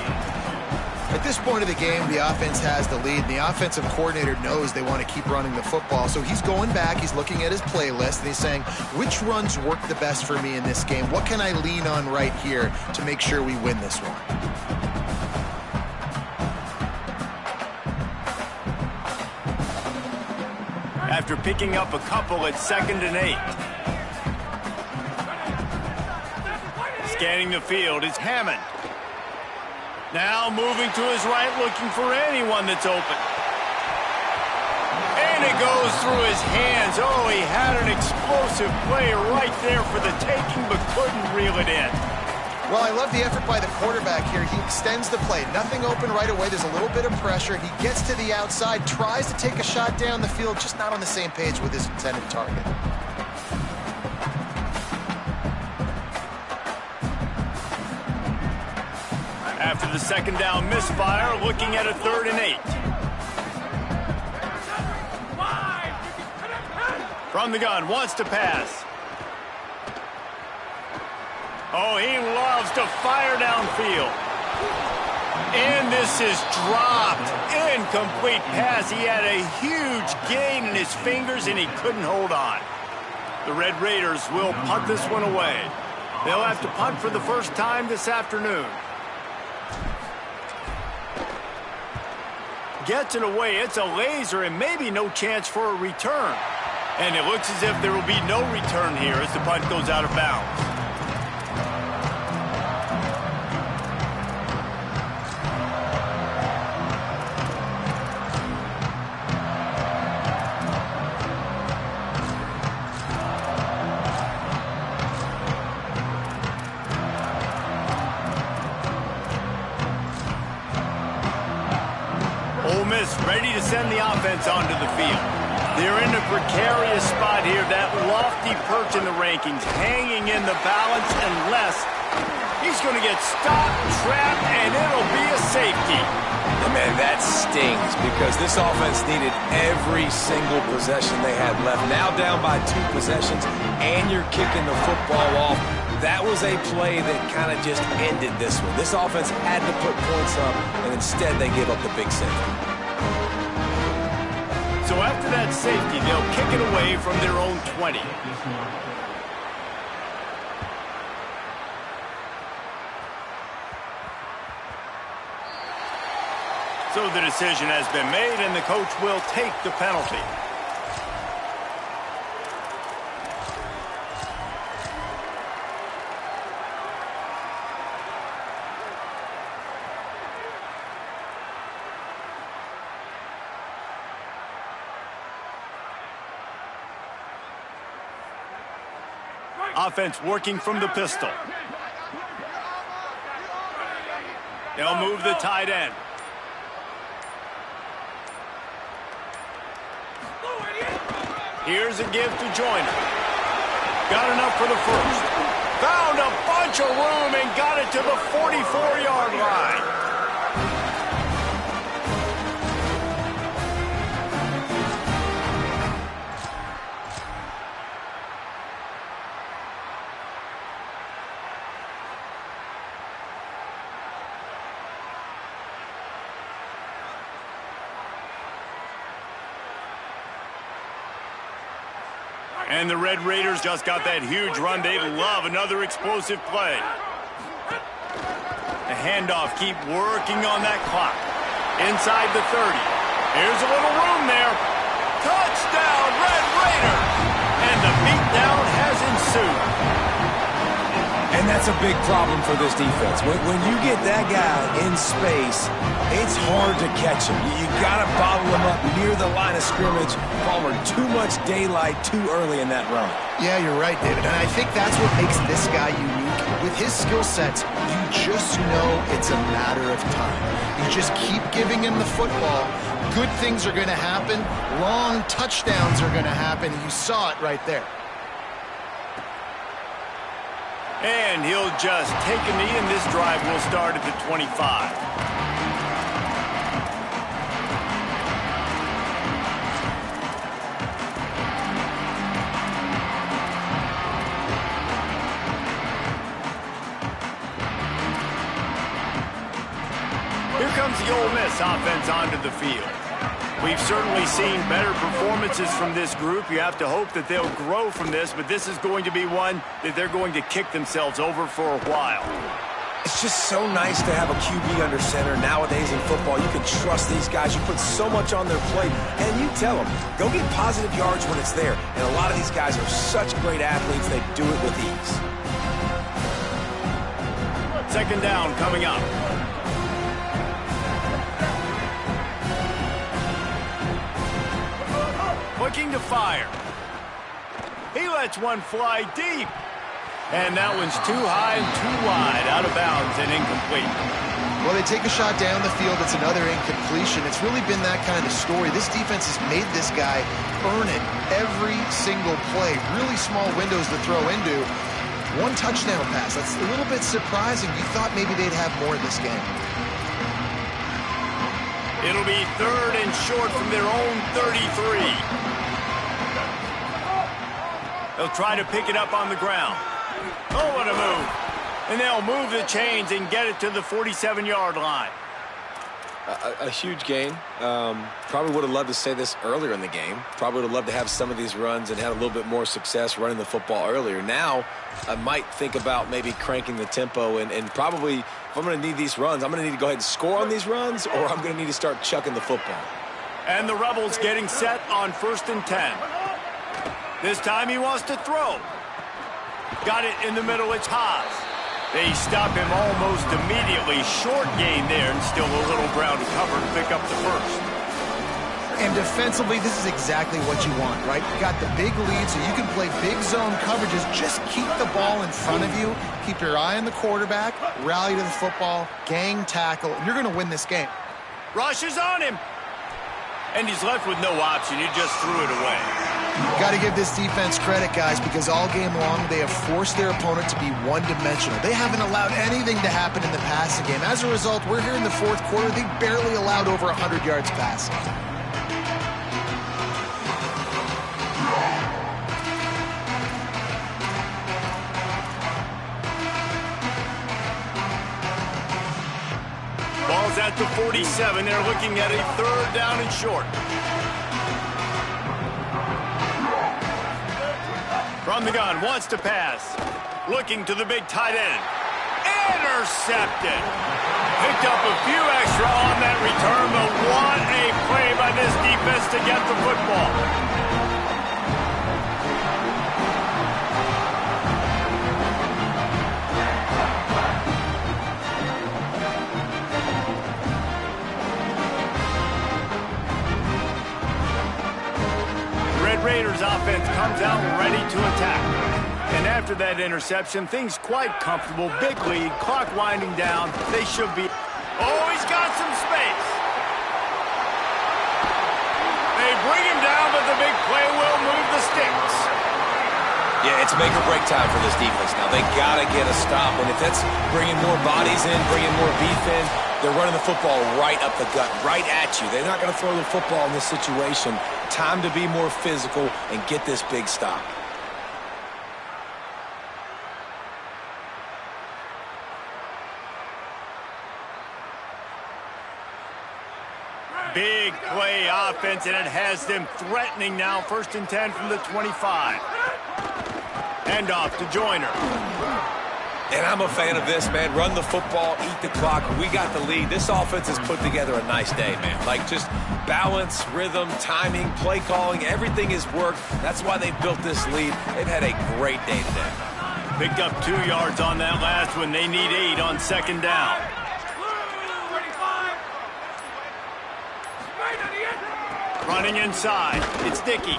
At this point of the game, the offense has the lead. The offensive coordinator knows they want to keep running the football. So he's going back, he's looking at his playlist, and he's saying, which runs work the best for me in this game? What can I lean on right here to make sure we win this one? After picking up a couple at 2nd and 8. Scanning the field is Hammond. Now moving to his right, looking for anyone that's open. And it goes through his hands. Oh, he had an explosive play right there for the taking, but couldn't reel it in. Well, I love the effort by the quarterback here. He extends the play. Nothing open right away. There's a little bit of pressure. He gets to the outside, tries to take a shot down the field, just not on the same page with his intended target. After the second down misfire, looking at a 3rd and 8. From the gun, wants to pass. Oh, he loves to fire downfield. And this is dropped. Incomplete pass. He had a huge gain in his fingers, and he couldn't hold on. The Red Raiders will punt this one away. They'll have to punt for the first time this afternoon. Gets it away. It's a laser and maybe no chance for a return. And it looks as if there will be no return here as the punt goes out of bounds. Ole Miss ready to send the offense onto the field. They're in a precarious spot here, that lofty perch in the rankings, hanging in the balance unless he's going to get stopped, trapped, and it'll be a safety. And man, that stings because this offense needed every single possession they had left. Now down by 2 possessions, and you're kicking the football off. That was a play that kind of just ended this one. This offense had to put points up, and instead they gave up the big safety. So after that safety, they'll kick it away from their own 20. So the decision has been made, and the coach will take the penalty. Offense working from the pistol. They'll move the tight end. Here's a give to Joyner. Got enough for the first. Found a bunch of room and got it to the 44-yard line. And the Red Raiders just got that huge run. They love another explosive play. The handoff, keep working on that clock. Inside the 30. Here's a little room there. Touchdown, Red Raiders! And the beatdown has ensued. And that's a big problem for this defense. When you get that guy in space, it's hard to catch him. You got to bottle him up near the line of scrimmage. Palmer, too much daylight too early in that run. Yeah, you're right, David. And I think that's what makes this guy unique. With his skill sets, you just know it's a matter of time. You just keep giving him the football. Good things are going to happen. Long touchdowns are going to happen. You saw it right there. And he'll just take a knee, and this drive will start at the 25. Here comes the Ole Miss offense onto the field. We've certainly seen better performances from this group. You have to hope that they'll grow from this, but this is going to be one that they're going to kick themselves over for a while. It's just so nice to have a QB under center. Nowadays in football, you can trust these guys. You put so much on their plate, and you tell them, go get positive yards when it's there. And a lot of these guys are such great athletes, they do it with ease. Second down coming up. Looking to fire. He lets one fly deep. And that one's too high and too wide, out of bounds and incomplete. Well, they take a shot down the field. It's another incompletion. It's really been that kind of story. This defense has made this guy earn it every single play. Really small windows to throw into. One touchdown pass. That's a little bit surprising. You thought maybe they'd have more in this game. It'll be third and short from their own 33. They'll try to pick it up on the ground. Oh, what a move. And they'll move the chains and get it to the 47-yard line. A huge gain. Probably would have loved to say this earlier in the game. Probably would have loved to have some of these runs and had a little bit more success running the football earlier. Now, I might think about maybe cranking the tempo and probably, if I'm going to need these runs, I'm going to need to go ahead and score on these runs, or I'm going to need to start chucking the football. And the Rebels getting set on 1st and 10. This time he wants to throw. Got it in the middle, it's Haas. They stop him almost immediately. Short gain there, and still a little ground to cover to pick up the first. And defensively, this is exactly what you want, right? You got the big lead, so you can play big zone coverages. Just keep the ball in front of you. Keep your eye on the quarterback. Rally to the football. Gang tackle. And you're going to win this game. Rush is on him. And he's left with no option. He just threw it away. Got to give this defense credit, guys, because all game long they have forced their opponent to be one-dimensional. They haven't allowed anything to happen in the passing game. As a result, we're here in the fourth quarter. They barely allowed over 100 yards passing. Ball's at the 47. They're looking at a third down and short. From the gun, wants to pass. Looking to the big tight end. And Intercepted. Picked up a few extra on that return, but what a play by this defense to get the football. Red Raiders offense comes out ready to attack. And after that interception, things quite comfortable. Big lead, clock winding down. They should be... Oh, he's got some space. They bring him down, but the big play will move the sticks. Yeah, it's make or break time for this defense now. They got to get a stop. And if that's bringing more bodies in, bringing more beef in, they're running the football right up the gut, right at you. They're not going to throw the football in this situation. Time to be more physical and get this big stop. Big play offense, and it has them threatening now. 1st and 10 from the 25. Hand off to Joyner. And I'm a fan of this, man. Run the football, eat the clock. We got the lead. This offense has put together a nice day, man. Like, just balance, rhythm, timing, play calling, everything has worked. That's why they built this lead. They've had a great day today. Picked up 2 yards on that last one. They need 8 on 2nd down. Running inside. It's Dickey.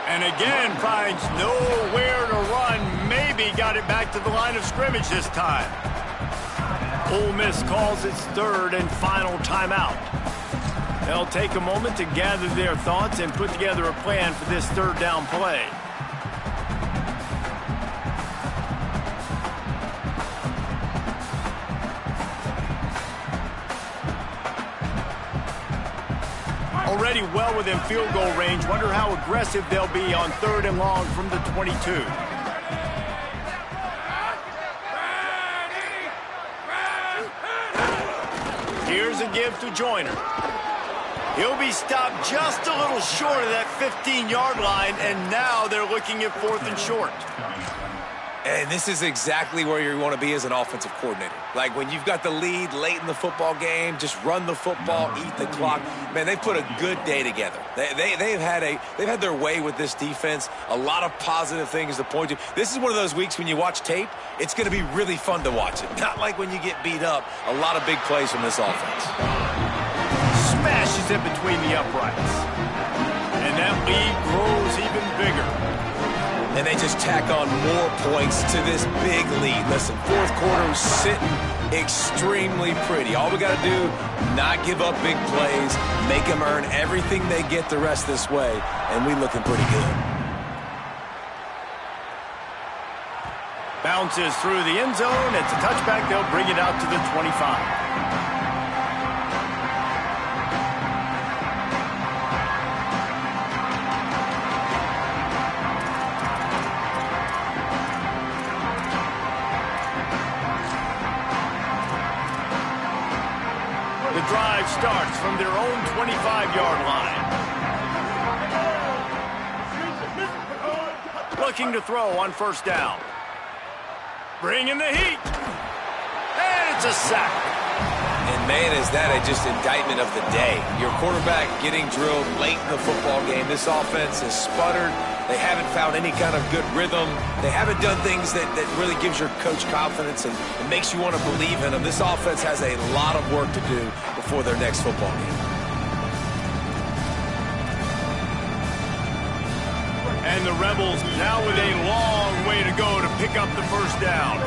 And again finds nowhere to run. Maybe got it back to the line of scrimmage this time. Ole Miss calls its 3rd and final timeout. They'll take a moment to gather their thoughts and put together a plan for this 3rd down play. Already well within field goal range. Wonder how aggressive they'll be on 3rd and long from the 22. Here's a give to Joyner. He'll be stopped just a little short of that 15-yard line, and now they're looking at 4th and short. And this is exactly where you want to be as an offensive coordinator. Like, when you've got the lead late in the football game, just run the football, eat the clock. Man, they've put a good day together. They've had their way with this defense. A lot of positive things to point to. This is one of those weeks when you watch tape, it's going to be really fun to watch it. Not like when you get beat up. A lot of big plays from this offense. Smashes it between the uprights. And that lead grows even bigger. And they just tack on more points to this big lead. Listen, 4th quarter is sitting extremely pretty. All we got to do, not give up big plays, make them earn everything they get the rest this way, and we looking pretty good. Bounces through the end zone. It's a touchback. They'll bring it out to the 25. Drive starts from their own 25-yard line. Looking to throw on 1st down. Bringing the heat. And it's a sack. And, man, is that just indictment of the day. Your quarterback getting drilled late in the football game. This offense has sputtered. They haven't found any kind of good rhythm. They haven't done things that really gives your coach confidence and makes you want to believe in them. This offense has a lot of work to do before their next football game. And the Rebels now with a long way to go to pick up the 1st down.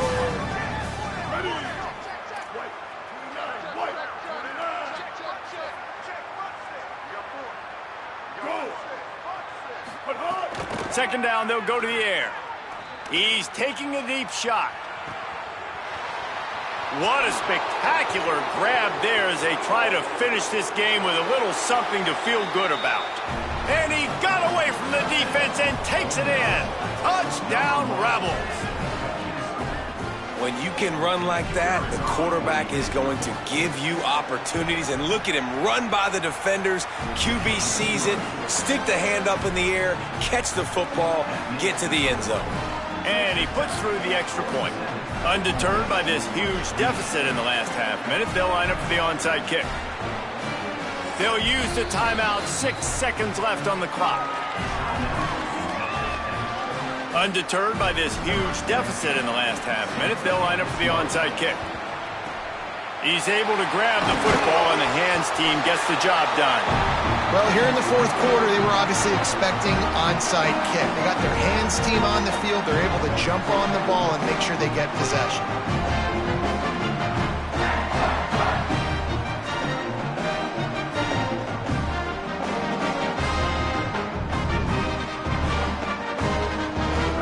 Second down, they'll go to the air. He's taking a deep shot. What a spectacular grab there as they try to finish this game with a little something to feel good about. And he got away from the defense and takes it in. Touchdown, Rebels. When you can run like that, the quarterback is going to give you opportunities. And look at him run by the defenders. QB sees it, stick the hand up in the air, catch the football, get to the end zone. And he puts through the extra point. Undeterred by this huge deficit in the last half-minute, they'll line up for the onside kick. They'll use the timeout, 6 seconds left on the clock. Undeterred by this huge deficit in the last half-minute, they'll line up for the onside kick. He's able to grab the football, and the hands team gets the job done. Well, here in the fourth quarter, they were obviously expecting onside kick. They got their hands team on the field. They're able to jump on the ball and make sure they get possession.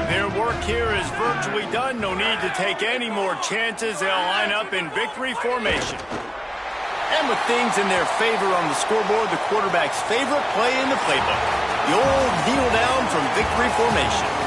Their work here is virtually done. No need to take any more chances. They'll line up in victory formation. And with things in their favor on the scoreboard, the quarterback's favorite play in the playbook, the old kneel down from victory formation.